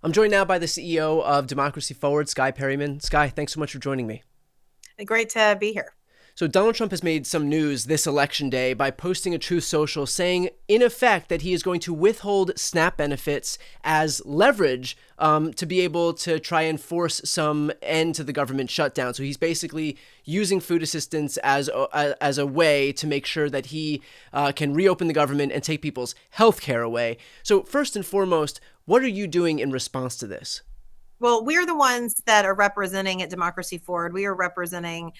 I'm joined now by the CEO of Democracy Forward, Skye Perryman. Skye, thanks so much for joining me. Great to be here. So Donald Trump has made some news this election day by posting a Truth Social saying, in effect, that he is going to withhold SNAP benefits as leverage to be able to try and force some end to the government shutdown. So he's basically using food assistance as a way to make sure that he can reopen the government and take people's health care away. So first and foremost, what are you doing in response to this? Well, we're the ones that are representing at Democracy Forward. We are representing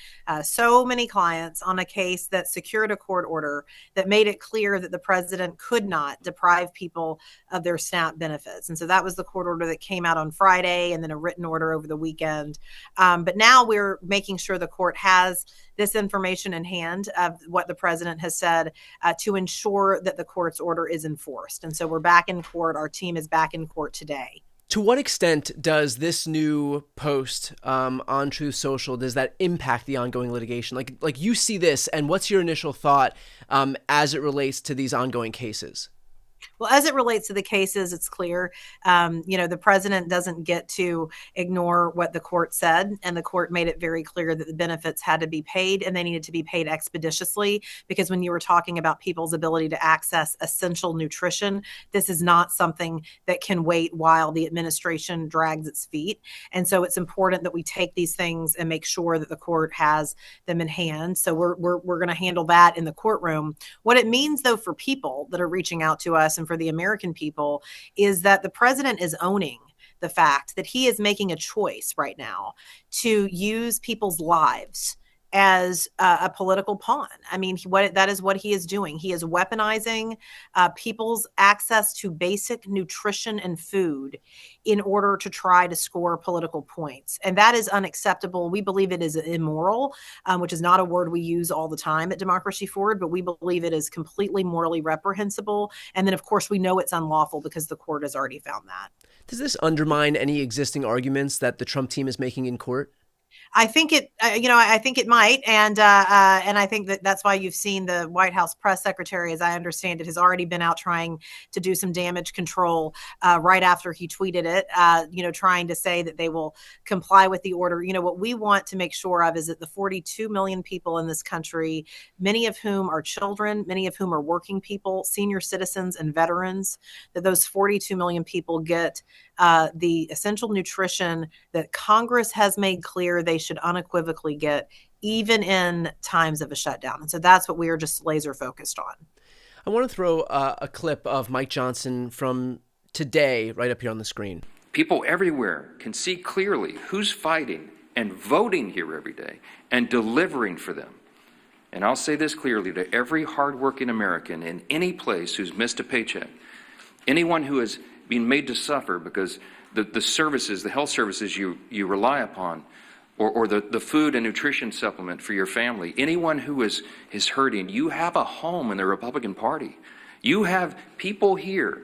so many clients on a case that secured a court order that made it clear that the president could not deprive people of their SNAP benefits. And so that was the court order that came out on Friday and then a written order over the weekend. But now we're making sure the court has this information in hand of what the president has said to ensure that the court's order is enforced. And so we're back in court. Our team is back in court today. To what extent does this new post on Truth Social, does that impact the ongoing litigation? Like you see this, and what's your initial thought as it relates to these ongoing cases? Well, as it relates to the cases, it's clear, the president doesn't get to ignore what the court said, and the court made it very clear that the benefits had to be paid and they needed to be paid expeditiously, because when you were talking about people's ability to access essential nutrition, this is not something that can wait while the administration drags its feet. And so it's important that we take these things and make sure that the court has them in hand. So we're going to handle that in the courtroom. What it means, though, for people that are reaching out to us and for the American people is that the president is owning the fact that he is making a choice right now to use people's lives as a political pawn. I mean, that is what he is doing. He is weaponizing people's access to basic nutrition and food in order to try to score political points. And that is unacceptable. We believe it is immoral, which is not a word we use all the time at Democracy Forward, but we believe it is completely morally reprehensible. And then, of course, we know it's unlawful because the court has already found that. Does this undermine any existing arguments that the Trump team is making in court? I think it might, and I think that's why you've seen the White House press secretary, as I understand it, has already been out trying to do some damage control right after he tweeted it, trying to say that they will comply with the order. What we want to make sure of is that the 42 million people in this country, many of whom are children, many of whom are working people, senior citizens, and veterans, that those 42 million people get the essential nutrition that Congress has made clear they should unequivocally get, even in times of a shutdown. And so that's what we are just laser focused on. I want to throw a clip of Mike Johnson from today right up here on the screen. People everywhere can see clearly who's fighting and voting here every day and delivering for them. And I'll say this clearly to every hardworking American in any place who's missed a paycheck, anyone who has been made to suffer because the services, the health services you rely upon, or the food and nutrition supplement for your family, anyone who is hurting, you have a home in the Republican Party. You have people here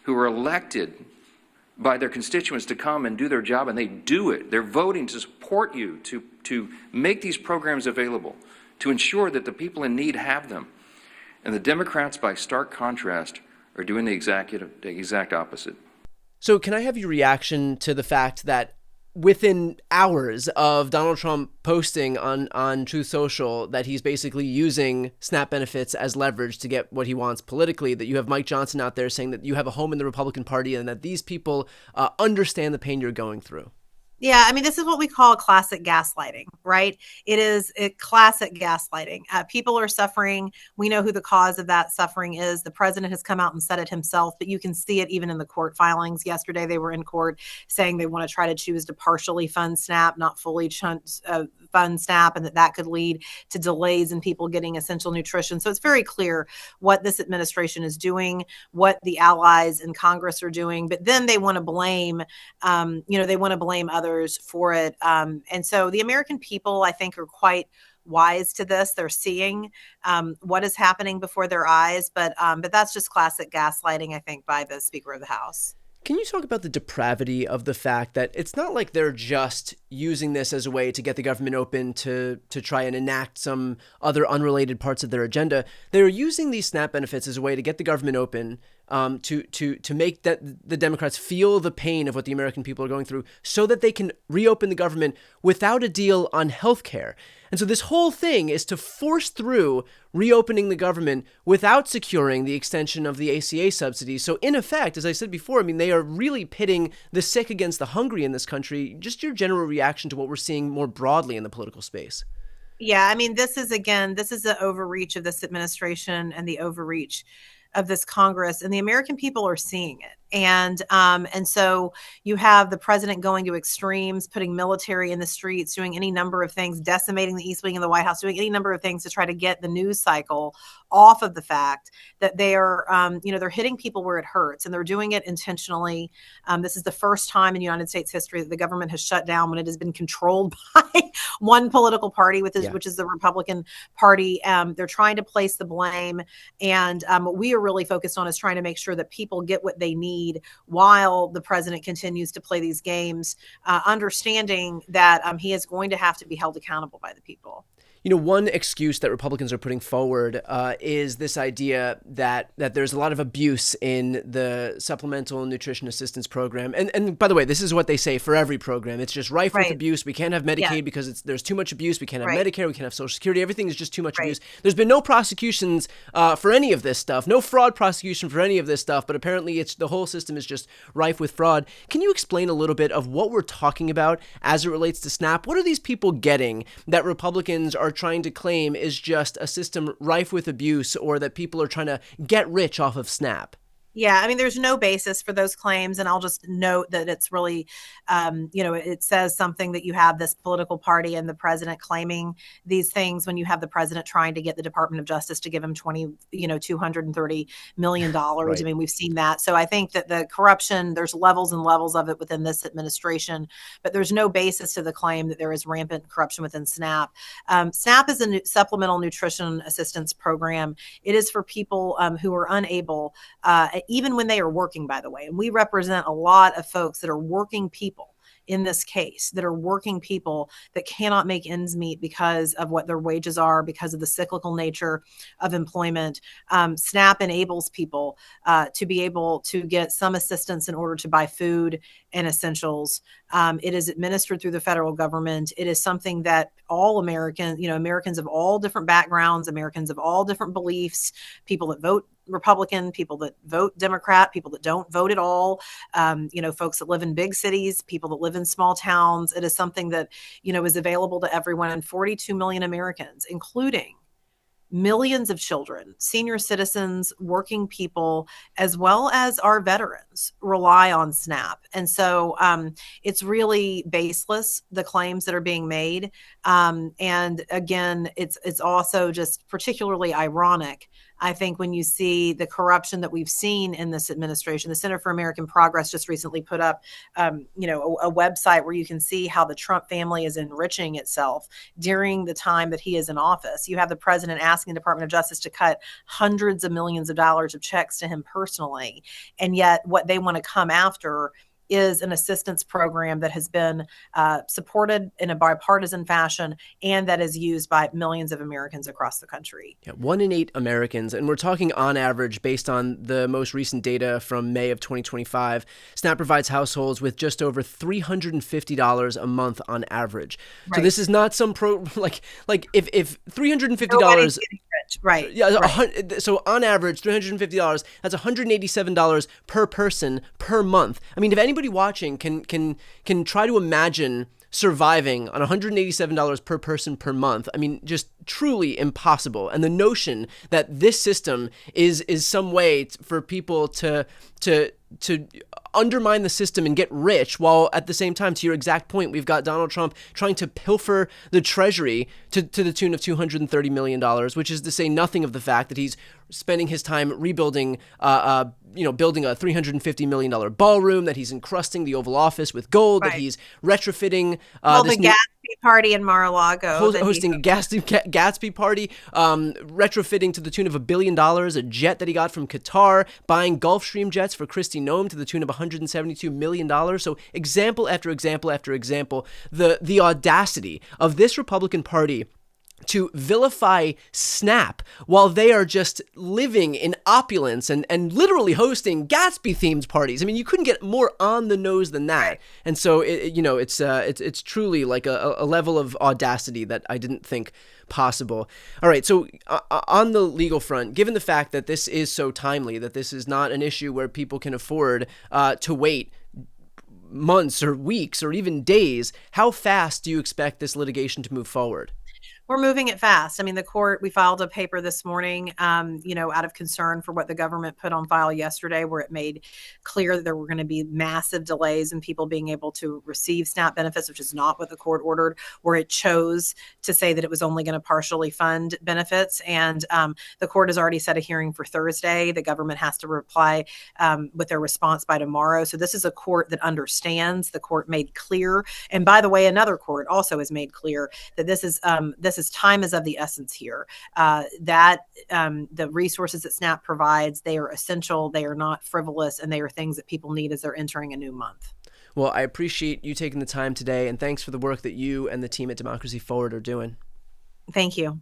who are elected by their constituents to come and do their job, and they do it. They're voting to support you, to make these programs available, to ensure that the people in need have them. And the Democrats, by stark contrast, are doing the exact opposite. So can I have your reaction to the fact that within hours of Donald Trump posting on Truth Social that he's basically using SNAP benefits as leverage to get what he wants politically, that you have Mike Johnson out there saying that you have a home in the Republican Party and that these people understand the pain you're going through? Yeah, I mean, this is what we call classic gaslighting, right? It is a classic gaslighting. People are suffering. We know who the cause of that suffering is. The president has come out and said it himself, but you can see it even in the court filings. Yesterday, they were in court saying they want to try to choose to partially fund SNAP, not fully fund SNAP, and that could lead to delays in people getting essential nutrition. So it's very clear what this administration is doing, what the allies in Congress are doing, but then they want to blame, others for it. And so the American people, I think, are quite wise to this. They're seeing what is happening before their eyes, but that's just classic gaslighting, I think, by the Speaker of the House. Can you talk about the depravity of the fact that it's not like they're just using this as a way to get the government open to try and enact some other unrelated parts of their agenda? They're using these SNAP benefits as a way to get the government open to make the Democrats feel the pain of what the American people are going through so that they can reopen the government without a deal on health care. And so this whole thing is to force through reopening the government without securing the extension of the ACA subsidies. So in effect, as I said before, I mean, they are really pitting the sick against the hungry in this country. Just your general reaction to what we're seeing more broadly in the political space. Yeah, I mean, this is the overreach of this administration and the overreach of this Congress, and the American people are seeing it. And so you have the president going to extremes, putting military in the streets, doing any number of things, decimating the East Wing of the White House, doing any number of things to try to get the news cycle off of the fact that they are, they're hitting people where it hurts, and they're doing it intentionally. This is the first time in United States history that the government has shut down when it has been controlled by one political party, which is the Republican Party. They're trying to place the blame, and what we are really focused on is trying to make sure that people get what they need while the president continues to play these games, understanding that he is going to have to be held accountable by the people. You know, one excuse that Republicans are putting forward is this idea that there's a lot of abuse in the Supplemental Nutrition Assistance Program. And by the way, this is what they say for every program. It's just rife with abuse. We can't have Medicaid because there's too much abuse. We can't have Medicare. We can't have Social Security. Everything is just too much abuse. There's been no prosecutions for any of this stuff, no fraud prosecution for any of this stuff, but apparently the whole system is just rife with fraud. Can you explain a little bit of what we're talking about as it relates to SNAP? What are these people getting that Republicans are trying to claim is just a system rife with abuse, or that people are trying to get rich off of SNAP? Yeah, I mean, there's no basis for those claims. And I'll just note that it's really, it says something that you have this political party and the president claiming these things when you have the president trying to get the Department of Justice to give him $230 million. Right. I mean, we've seen that. So I think that the corruption, there's levels and levels of it within this administration, but there's no basis to the claim that there is rampant corruption within SNAP. SNAP is a supplemental nutrition assistance program. It is for people who are unable, even when they are working, by the way. And we represent a lot of folks that are working people in this case, that are working people that cannot make ends meet because of what their wages are, because of the cyclical nature of employment. SNAP enables people to be able to get some assistance in order to buy food and essentials. It is administered through the federal government. It is something that all Americans of all different backgrounds, Americans of all different beliefs, people that vote Republican, people that vote Democrat, people that don't vote at all, folks that live in big cities, people that live in small towns. It is something that, is available to everyone, and 42 million Americans, including millions of children, senior citizens, working people, as well as our veterans, rely on SNAP. And so it's really baseless, the claims that are being made. And again, it's also just particularly ironic, I think, when you see the corruption that we've seen in this administration. The Center for American Progress just recently put up, a website where you can see how the Trump family is enriching itself during the time that he is in office. You have the president asking the Department of Justice to cut hundreds of millions of dollars of checks to him personally. And yet what they want to come after is an assistance program that has been supported in a bipartisan fashion and that is used by millions of Americans across the country. Yeah, 1 in 8 Americans, and we're talking on average based on the most recent data from May of 2025. SNAP provides households with just over $350 a month on average. Right. So this is not some if $350. Right. Yeah. Right. So on average, $350, that's $187 per person per month. I mean, if anybody watching can try to imagine surviving on $187 per person per month, I mean, just truly impossible. And the notion that this system is some way for people to undermine the system and get rich, while at the same time, to your exact point, we've got Donald Trump trying to pilfer the Treasury to the tune of $230 million, which is to say nothing of the fact that he's spending his time rebuilding, building a $350 million ballroom, that he's encrusting the Oval Office with gold, right, that he's retrofitting the Gatsby party in Mar-a-Lago. Hosting a Gatsby party, retrofitting to the tune of $1 billion, a jet that he got from Qatar, buying Gulfstream jets for Kristi Noem to the tune of $172 million. So example after example after example, the audacity of this Republican Party to vilify SNAP while they are just living in opulence and literally hosting Gatsby-themed parties. I mean, you couldn't get more on the nose than that. And so, it's truly like a level of audacity that I didn't think possible. All right, so on the legal front, given the fact that this is so timely, that this is not an issue where people can afford to wait months or weeks or even days, how fast do you expect this litigation to move forward? We're moving it fast. I mean, we filed a paper this morning, out of concern for what the government put on file yesterday, where it made clear that there were going to be massive delays in people being able to receive SNAP benefits, which is not what the court ordered, where it chose to say that it was only going to partially fund benefits. And the court has already set a hearing for Thursday. The government has to reply with their response by tomorrow. So this is a court that understands. The court made clear. And by the way, another court also has made clear that this is time is of the essence here. The resources that SNAP provides, they are essential, they are not frivolous, and they are things that people need as they're entering a new month. Well, I appreciate you taking the time today, and thanks for the work that you and the team at Democracy Forward are doing. Thank you.